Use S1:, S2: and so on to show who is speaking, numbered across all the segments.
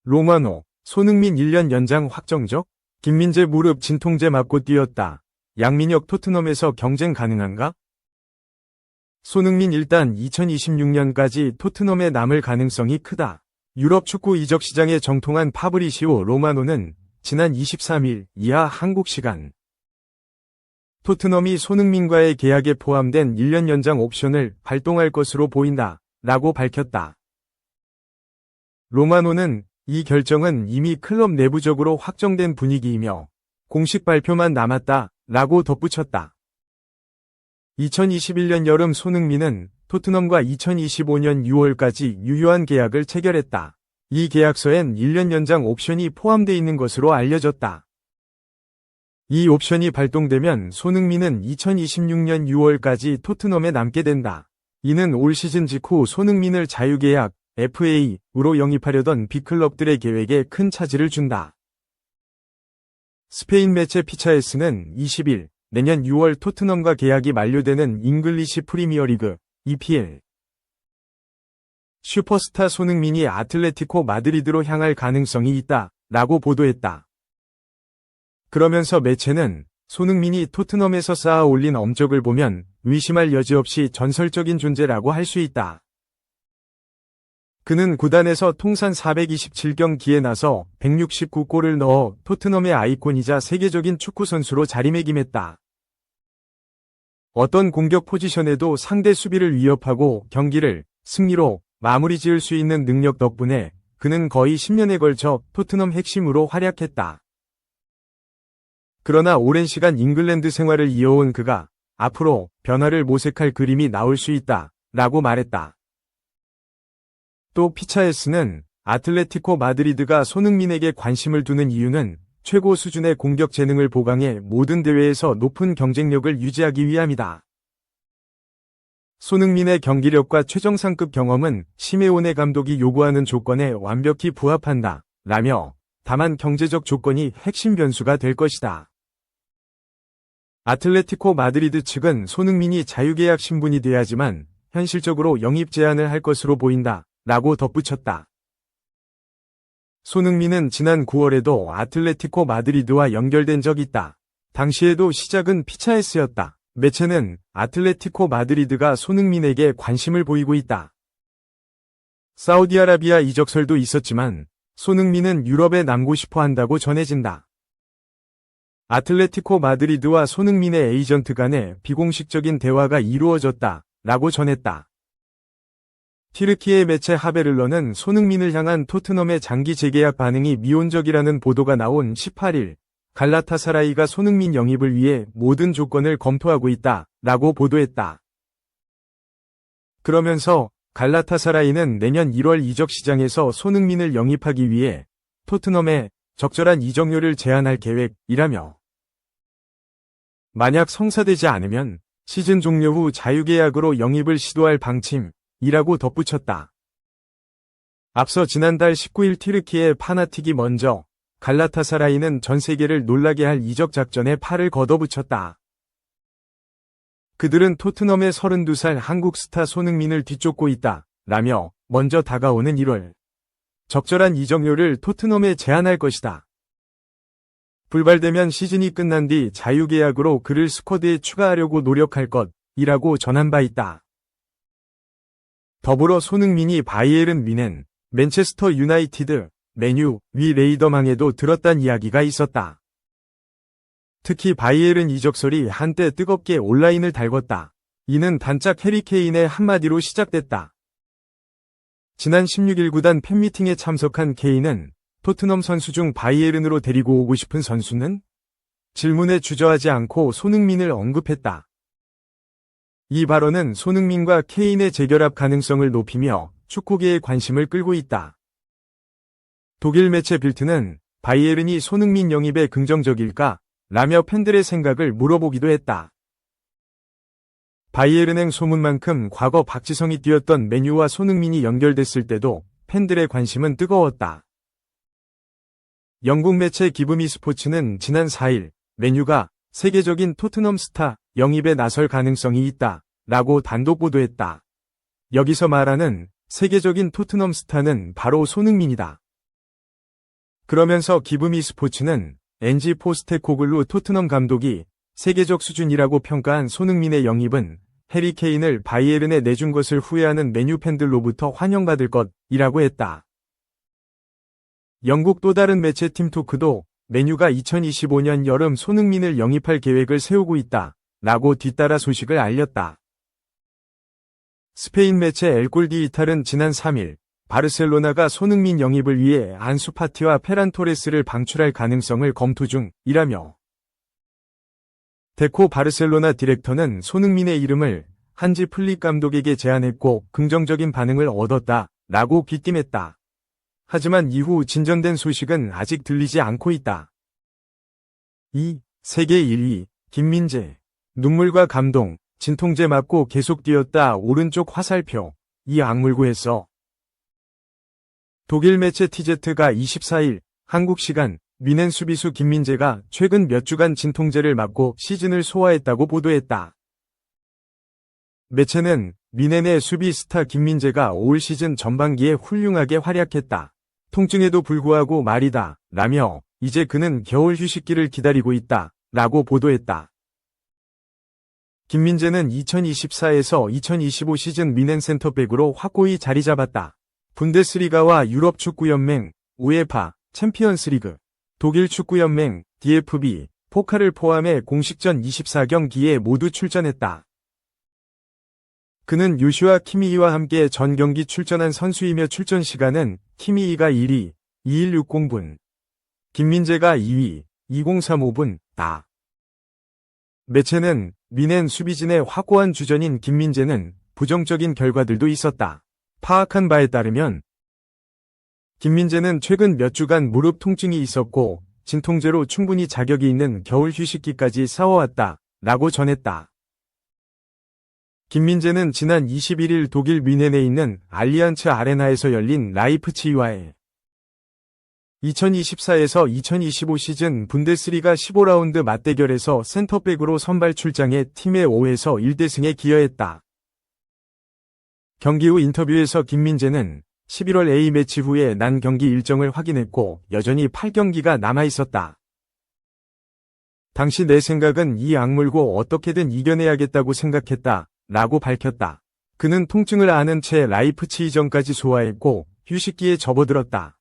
S1: 로마노, 손흥민 1년 연장 확정적? 김민재 무릎 진통제 맞고 뛰었다. 양민혁 토트넘에서 경쟁 가능한가? 손흥민 일단 2026년까지 토트넘에 남을 가능성이 크다. 유럽 축구 이적 시장에 정통한 파브리시오 로마노는 지난 23일 이하 한국 시간 토트넘이 손흥민과의 계약에 포함된 1년 연장 옵션을 발동할 것으로 보인다 라고 밝혔다. 로마노는 이 결정은 이미 클럽 내부적으로 확정된 분위기이며 공식 발표만 남았다 라고 덧붙였다. 2021년 여름 손흥민은 토트넘과 2025년 6월까지 유효한 계약을 체결했다. 이 계약서엔 1년 연장 옵션이 포함되어 있는 것으로 알려졌다. 이 옵션이 발동되면 손흥민은 2026년 6월까지 토트넘에 남게 된다. 이는 올 시즌 직후 손흥민을 자유계약 FA로 영입하려던 빅클럽들의 계획에 큰 차질을 준다. 스페인 매체 피차에스는 20일 내년 6월 토트넘과 계약이 만료되는 잉글리시 프리미어리그 EPL 슈퍼스타 손흥민이 아틀레티코 마드리드로 향할 가능성이 있다 라고 보도했다. 그러면서 매체는 손흥민이 토트넘에서 쌓아 올린 업적을 보면 의심할 여지 없이 전설적인 존재라고 할 수 있다. 그는 구단에서 통산 427경기에 나서 169골을 넣어 토트넘의 아이콘이자 세계적인 축구 선수로 자리매김했다. 어떤 공격 포지션에도 상대 수비를 위협하고 경기를 승리로 마무리 지을 수 있는 능력 덕분에 그는 거의 10년에 걸쳐 토트넘 핵심으로 활약했다. 그러나 오랜 시간 잉글랜드 생활을 이어온 그가 앞으로 변화를 모색할 그림이 나올 수 있다 라고 말했다. 또 피차에스는 아틀레티코 마드리드가 손흥민에게 관심을 두는 이유는 최고 수준의 공격 재능을 보강해 모든 대회에서 높은 경쟁력을 유지하기 위함이다. 손흥민의 경기력과 최정상급 경험은 시메오네 감독이 요구하는 조건에 완벽히 부합한다 라며 다만 경제적 조건이 핵심 변수가 될 것이다. 아틀레티코 마드리드 측은 손흥민이 자유계약 신분이 돼야지만 현실적으로 영입 제안을 할 것으로 보인다 라고 덧붙였다. 손흥민은 지난 9월에도 아틀레티코 마드리드와 연결된 적이 있다. 당시에도 시작은 피차에스였다. 매체는 아틀레티코 마드리드가 손흥민에게 관심을 보이고 있다. 사우디아라비아 이적설도 있었지만 손흥민은 유럽에 남고 싶어 한다고 전해진다. 아틀레티코 마드리드와 손흥민의 에이전트 간에 비공식적인 대화가 이루어졌다 라고 전했다. 튀르키예 매체 하베를러는 손흥민을 향한 토트넘의 장기 재계약 반응이 미온적이라는 보도가 나온 18일 갈라타사라이가 손흥민 영입을 위해 모든 조건을 검토하고 있다 라고 보도했다. 그러면서 갈라타사라이는 내년 1월 이적 시장에서 손흥민을 영입하기 위해 토트넘에 적절한 이적료를 제한할 계획이라며 만약 성사되지 않으면 시즌 종료 후 자유계약으로 영입을 시도할 방침이라고 덧붙였다. 앞서 지난달 19일 튀르키예 파나틱이 먼저 갈라타사라이는 전 세계를 놀라게 할 이적 작전에 팔을 걷어붙였다. 그들은 토트넘의 32살 한국 스타 손흥민을 뒤쫓고 있다 라며 먼저 다가오는 1월 적절한 이적료를 토트넘에 제안할 것이다. 불발되면 시즌이 끝난 뒤 자유계약으로 그를 스쿼드에 추가하려고 노력할 것이라고 전한 바 있다. 더불어 손흥민이 바이에른 뮌헨, 맨체스터 유나이티드, 맨유, 위 레이더망에도 들었단 이야기가 있었다. 특히 바이에른 이적설이 한때 뜨겁게 온라인을 달궜다. 이는 단짝 해리 케인의 한마디로 시작됐다. 지난 16일 구단 팬미팅에 참석한 케인은 토트넘 선수 중 바이에른으로 데리고 오고 싶은 선수는? 질문에 주저하지 않고 손흥민을 언급했다. 이 발언은 손흥민과 케인의 재결합 가능성을 높이며 축구계의 관심을 끌고 있다. 독일 매체 빌트는 바이에른이 손흥민 영입에 긍정적일까? 라며 팬들의 생각을 물어보기도 했다. 바이에른행 소문만큼 과거 박지성이 뛰었던 맨유와 손흥민이 연결됐을 때도 팬들의 관심은 뜨거웠다. 영국 매체 기브미 스포츠는 지난 4일 맨유가 세계적인 토트넘 스타 영입에 나설 가능성이 있다 라고 단독 보도했다. 여기서 말하는 세계적인 토트넘 스타는 바로 손흥민이다. 그러면서 기브미 스포츠는 엔지 포스테코글루 토트넘 감독이 세계적 수준이라고 평가한 손흥민의 영입은 해리 케인을 바이에른에 내준 것을 후회하는 메뉴 팬들로부터 환영받을 것이라고 했다. 영국 또 다른 매체 팀토크도 메뉴가 2025년 여름 손흥민을 영입할 계획을 세우고 있다 라고 뒤따라 소식을 알렸다. 스페인 매체 엘골디 이탈은 지난 3일 바르셀로나가 손흥민 영입을 위해 안수 파티와 페란 토레스를 방출할 가능성을 검토 중이라며 데코 바르셀로나 디렉터는 손흥민의 이름을 한지 플릭 감독에게 제안했고 긍정적인 반응을 얻었다 라고 귀띔했다. 하지만 이후 진전된 소식은 아직 들리지 않고 있다. 2. 세계 1위 김민재 눈물과 감동 진통제 맞고 계속 뛰었다 오른쪽 화살표 이 악물고했어. 독일 매체 TZ가 24일 한국 시간 뮌헨 수비수 김민재가 최근 몇 주간 진통제를 맞고 시즌을 소화했다고 보도했다. 매체는 뮌헨의 수비 스타 김민재가 올 시즌 전반기에 훌륭하게 활약했다. 통증에도 불구하고 말이다 라며 이제 그는 겨울 휴식기를 기다리고 있다 라고 보도했다. 김민재는 2024에서 2025 시즌 뮌헨 센터백으로 확고히 자리 잡았다. 분데스리가와 유럽 축구연맹, 우에파, 챔피언스리그, 독일 축구연맹, DFB, 포칼을 포함해 공식전 24경기에 모두 출전했다. 그는 요슈아 키미히와 함께 전 경기 출전한 선수이며 출전 시간은 키미히가 1위, 2160분, 김민재가 2위, 2035분, 다. 매체는 뮌헨 수비진의 확고한 주전인 김민재는 부정적인 결과들도 있었다. 파악한 바에 따르면 김민재는 최근 몇 주간 무릎 통증이 있었고 진통제로 충분히 자격이 있는 겨울 휴식기까지 싸워왔다 라고 전했다. 김민재는 지난 21일 독일 뮌헨에 있는 알리안츠 아레나에서 열린 라이프치히와의 2024에서 2025 시즌 분데스리가 15라운드 맞대결에서 센터백으로 선발 출장해 팀의 5에서 1대승에 기여했다. 경기 후 인터뷰에서 김민재는 11월 A매치 후에 난 경기 일정을 확인했고 여전히 8경기가 남아있었다. 당시 내 생각은 이 악물고 어떻게든 이겨내야겠다고 생각했다 라고 밝혔다. 그는 통증을 아는 채 라이프치히전까지 소화했고 휴식기에 접어들었다.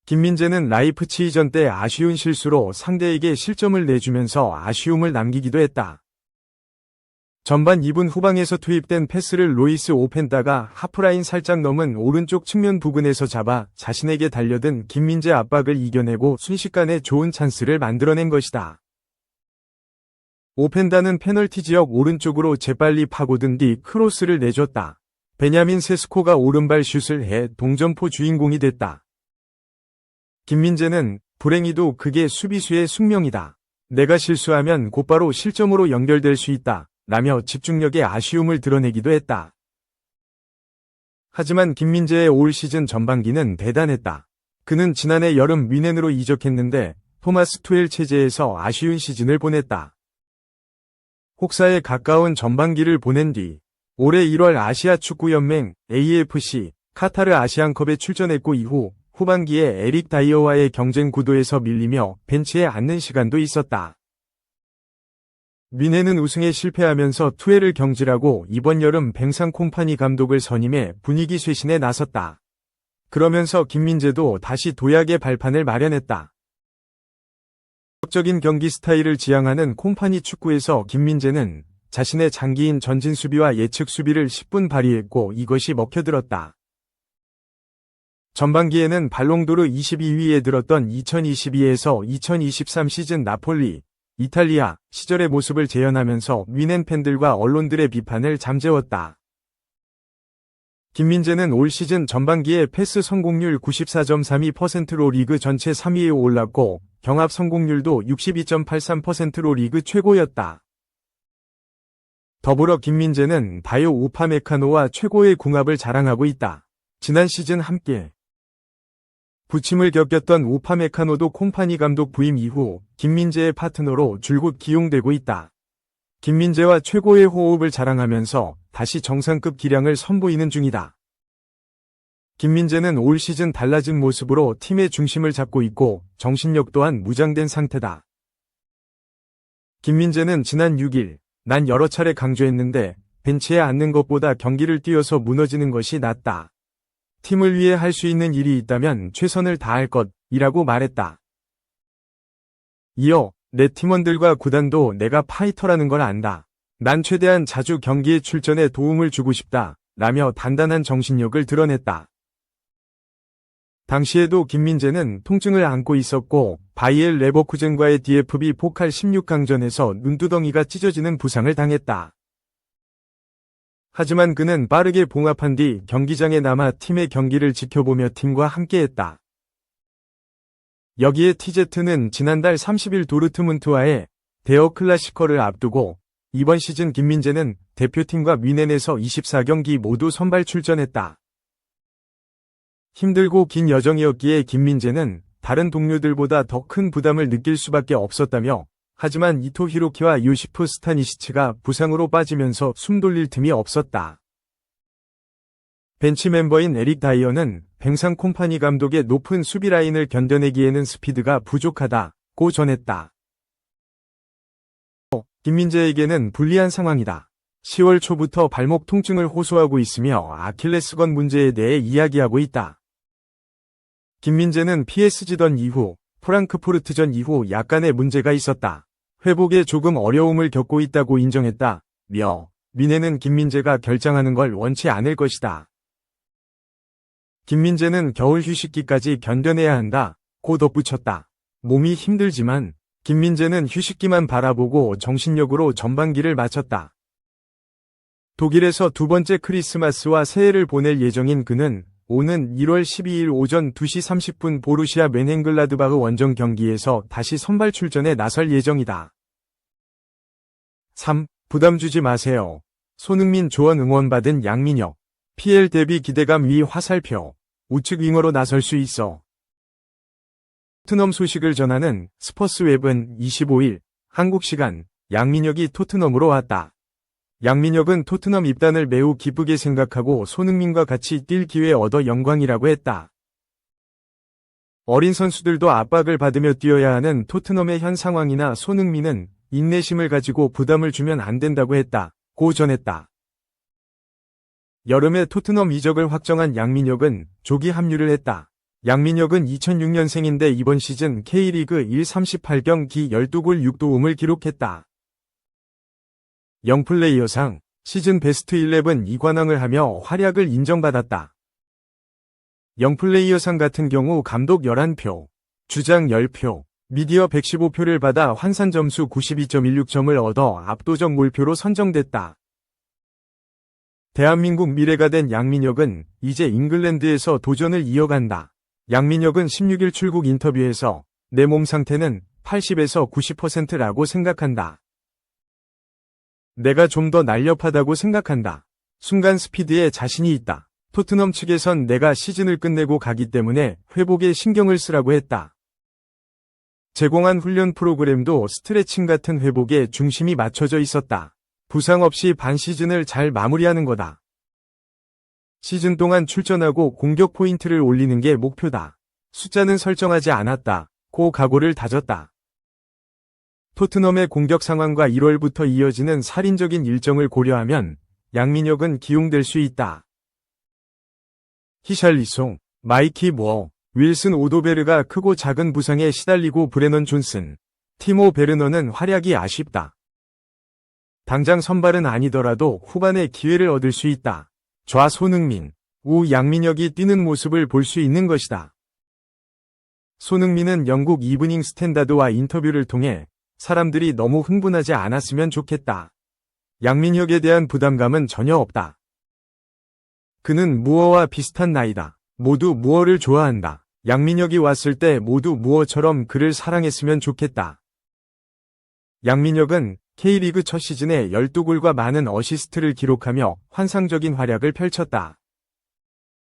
S1: 김민재는 라이프치히전 때 아쉬운 실수로 상대에게 실점을 내주면서 아쉬움을 남기기도 했다. 전반 2분 후방에서 투입된 패스를 로이스 오펜다가 하프라인 살짝 넘은 오른쪽 측면 부근에서 잡아 자신에게 달려든 김민재 압박을 이겨내고 순식간에 좋은 찬스를 만들어낸 것이다. 오펜다는 페널티 지역 오른쪽으로 재빨리 파고든 뒤 크로스를 내줬다. 베냐민 세스코가 오른발 슛을 해 동점포 주인공이 됐다. 김민재는 불행히도 그게 수비수의 숙명이다. 내가 실수하면 곧바로 실점으로 연결될 수 있다. 라며 집중력의 아쉬움을 드러내기도 했다. 하지만 김민재의 올 시즌 전반기는 대단했다. 그는 지난해 여름 뮌헨으로 이적했는데 토마스 투엘 체제에서 아쉬운 시즌을 보냈다. 혹사에 가까운 전반기를 보낸 뒤 올해 1월 아시아 축구연맹 AFC 카타르 아시안컵에 출전했고 이후 후반기에 에릭 다이어와의 경쟁 구도에서 밀리며 벤치에 앉는 시간도 있었다. 뮌헨은 우승에 실패하면서 투엘을 경질하고 이번 여름 뱅상 콤파니 감독을 선임해 분위기 쇄신에 나섰다. 그러면서 김민재도 다시 도약의 발판을 마련했다. 적인 경기 스타일을 지향하는 콤파니 축구에서 김민재는 자신의 장기인 전진 수비와 예측 수비를 10분 발휘했고 이것이 먹혀들었다. 전반기에는 발롱도르 22위에 들었던 2022에서 2023 시즌 나폴리, 이탈리아 시절의 모습을 재현하면서 뮌헨 팬들과 언론들의 비판을 잠재웠다. 김민재는 올 시즌 전반기에 패스 성공률 94.32%로 리그 전체 3위에 올랐고 경합 성공률도 62.83%로 리그 최고였다. 더불어 김민재는 다요 우파메카노와 최고의 궁합을 자랑하고 있다. 지난 시즌 함께 부침을 겪었던 우파메카노도 콤파니 감독 부임 이후 김민재의 파트너로 줄곧 기용되고 있다. 김민재와 최고의 호흡을 자랑하면서 다시 정상급 기량을 선보이는 중이다. 김민재는 올 시즌 달라진 모습으로 팀의 중심을 잡고 있고 정신력 또한 무장된 상태다. 김민재는 지난 6일 난 여러 차례 강조했는데 벤치에 앉는 것보다 경기를 뛰어서 무너지는 것이 낫다. 팀을 위해 할 수 있는 일이 있다면 최선을 다할 것이라고 말했다. 이어 내 팀원들과 구단도 내가 파이터라는 걸 안다. 난 최대한 자주 경기에 출전해 도움을 주고 싶다. 라며 단단한 정신력을 드러냈다. 당시에도 김민재는 통증을 안고 있었고 바이엘 레버쿠젠과의 DFB 포칼 16강전에서 눈두덩이가 찢어지는 부상을 당했다. 하지만 그는 빠르게 봉합한 뒤 경기장에 남아 팀의 경기를 지켜보며 팀과 함께했다. 여기에 TZ는 지난달 30일 도르트문트와의 대어 클라시커를 앞두고 이번 시즌 김민재는 대표팀과 뮌헨에서 24경기 모두 선발 출전했다. 힘들고 긴 여정이었기에 김민재는 다른 동료들보다 더 큰 부담을 느낄 수밖에 없었다며 하지만 이토 히로키와 요시프 스타니시치가 부상으로 빠지면서 숨 돌릴 틈이 없었다. 벤치 멤버인 에릭 다이어는 뱅상 콤파니 감독의 높은 수비 라인을 견뎌내기에는 스피드가 부족하다고 전했다. 김민재에게는 불리한 상황이다. 10월 초부터 발목 통증을 호소하고 있으며 아킬레스건 문제에 대해 이야기하고 있다. 김민재는 PSG전 이후 프랑크푸르트전 이후 약간의 문제가 있었다. 회복에 조금 어려움을 겪고 있다고 인정했다며 뮌헨은 김민재가 결장하는 걸 원치 않을 것이다. 김민재는 겨울 휴식기까지 견뎌내야 한다고 덧붙였다. 몸이 힘들지만 김민재는 휴식기만 바라보고 정신력으로 전반기를 마쳤다. 독일에서 두 번째 크리스마스와 새해를 보낼 예정인 그는 오는 1월 12일 오전 2시 30분 보루시아 멘헨글라드바흐 원정 경기에서 다시 선발 출전에 나설 예정이다. 3. 부담 주지 마세요. 손흥민 조언 응원받은 양민혁. PL 데뷔 기대감 위 화살표. 우측 윙어로 나설 수 있어. 토트넘 소식을 전하는 스퍼스웹은 25일 한국 시간 양민혁이 토트넘으로 왔다. 양민혁은 토트넘 입단을 매우 기쁘게 생각하고 손흥민과 같이 뛸 기회 얻어 영광이라고 했다. 어린 선수들도 압박을 받으며 뛰어야 하는 토트넘의 현 상황이나 손흥민은 인내심을 가지고 부담을 주면 안 된다고 했다고 전했다. 여름에 토트넘 이적을 확정한 양민혁은 조기 합류를 했다. 양민혁은 2006년생인데 이번 시즌 K리그 1 38경기 12골 6도움을 기록했다. 영플레이어상 시즌 베스트 11 2관왕을 하며 활약을 인정받았다. 영플레이어상 같은 경우 감독 11표, 주장 10표, 미디어 115표를 받아 환산 점수 92.16점을 얻어 압도적 몰표로 선정됐다. 대한민국 미래가 된 양민혁은 이제 잉글랜드에서 도전을 이어간다. 양민혁은 16일 출국 인터뷰에서 내 몸 상태는 80에서 90%라고 생각한다. 내가 좀 더 날렵하다고 생각한다. 순간 스피드에 자신이 있다. 토트넘 측에선 내가 시즌을 끝내고 가기 때문에 회복에 신경을 쓰라고 했다. 제공한 훈련 프로그램도 스트레칭 같은 회복에 중심이 맞춰져 있었다. 부상 없이 반 시즌을 잘 마무리하는 거다. 시즌 동안 출전하고 공격 포인트를 올리는 게 목표다. 숫자는 설정하지 않았다고 각오를 다졌다. 토트넘의 공격 상황과 1월부터 이어지는 살인적인 일정을 고려하면 양민혁은 기용될 수 있다. 히샬리송, 마이키 무어, 윌슨 오도베르가 크고 작은 부상에 시달리고 브레넌 존슨, 티모 베르너는 활약이 아쉽다. 당장 선발은 아니더라도 후반에 기회를 얻을 수 있다. 좌 손흥민, 우 양민혁이 뛰는 모습을 볼 수 있는 것이다. 손흥민은 영국 이브닝 스탠다드와 인터뷰를 통해 사람들이 너무 흥분하지 않았으면 좋겠다. 양민혁에 대한 부담감은 전혀 없다. 그는 무어와 비슷한 나이다. 모두 무어를 좋아한다. 양민혁이 왔을 때 모두 무어처럼 그를 사랑했으면 좋겠다. 양민혁은 K리그 첫 시즌에 12골과 많은 어시스트를 기록하며 환상적인 활약을 펼쳤다.